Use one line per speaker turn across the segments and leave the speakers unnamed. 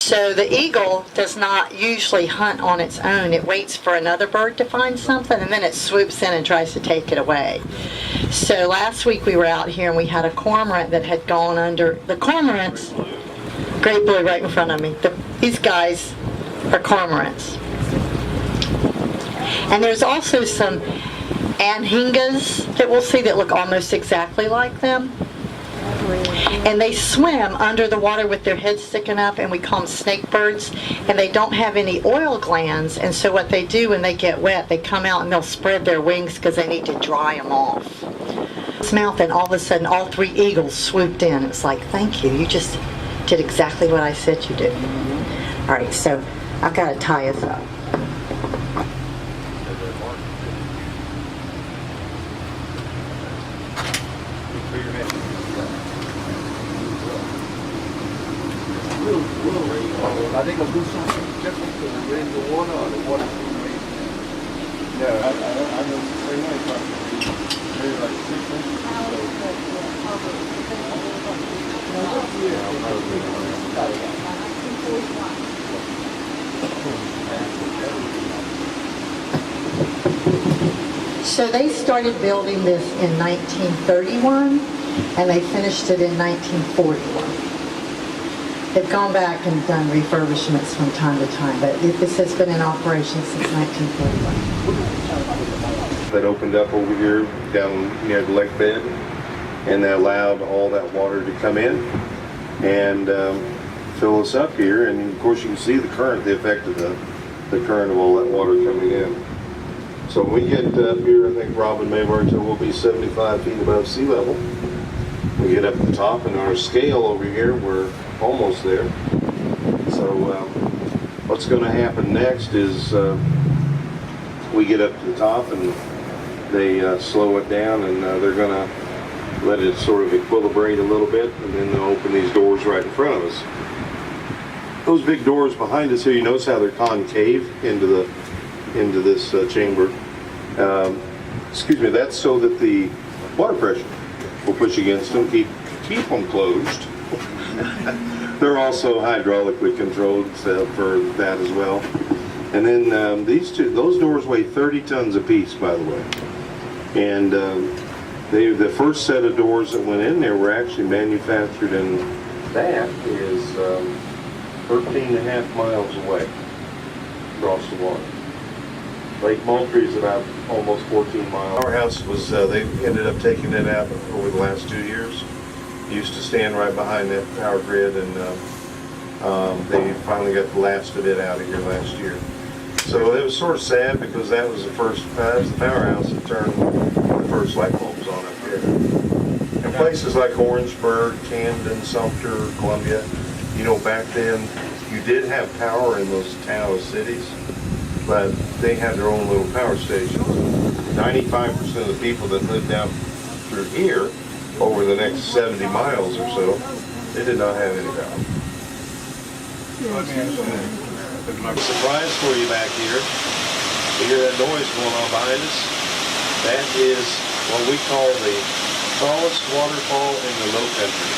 So the eagle does not usually hunt on its own. It waits for another bird to find something, and then it swoops in and tries to take it away. So last week we were out here and we had a cormorant that had gone under. The cormorants, great blue right in front of me, these guys are cormorants. And there's also some anhingas that we'll see that look almost exactly like them. And they swim under the water with their heads sticking up, and we call them snake birds. And they don't have any oil glands, and so what they do when they get wet, they come out and they'll spread their wings because they need to dry them off. This mouth, and all of a sudden all three eagles swooped in. It's like, thank you, you just did exactly what I said you did. All right, so I've got to tie us up.
Are they going to do something different to raise the water, or the water will raise? Yeah, I know they might maybe like 6 inches.
So they started building this in 1931, and they finished it in 1941. They've gone back and done refurbishments from time to time, but this has been in operation since 1941.
That opened up over here down near the lake bed, and that allowed all that water to come in and fill us up here. And of course you can see the current, the effect of the current of all that water coming in. So when we get up here, I think Rob and Mayberg said we'll be 75 feet above sea level. We get up to the top, and our scale over here, we're almost there. So what's going to happen next is we get up to the top and they slow it down, and they're going to let it sort of equilibrate a little bit, and then they'll open these doors right in front of us. Those big doors behind us here, you notice how they're concave into this chamber. Excuse me, that's so that the water pressure will push against them, keep them closed. They're also hydraulically controlled for that as well. And then those doors weigh 30 tons apiece, by the way. And the first set of doors that went in there were actually manufactured, and that is 13.5 miles away across the water. Lake Moultrie is about almost 14 miles. Our house was, they ended up taking it out over the last 2 years. It used to stand right behind that power grid, and they finally got the last of it out of here last year. So it was sort of sad because that was the powerhouse that turned the first light bulbs on up here. And places like Orangeburg, Camden, Sumter, Columbia, you know, back then you did have power in those cities, but they had their own little power stations. 95% of the people that lived down through here over the next 70 miles or so, they did not have any power. Surprise for you back here. You hear that noise going on behind us? That is what we call the tallest waterfall in the low country.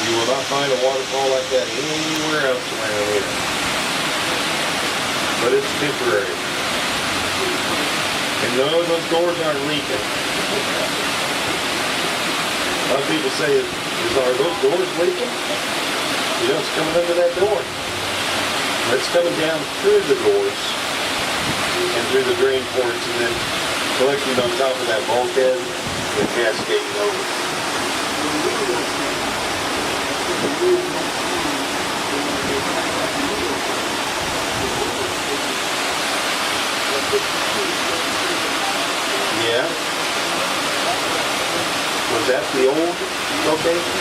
You will not find a waterfall like that anywhere else around here. But it's temporary. And no, those doors aren't leaking. A lot of people say, are those doors leaking? You know, it's coming under that door. It's coming down through the doors and through the drain ports, and then collecting on top of that bulkhead and cascading over. Yeah. Was that the old location?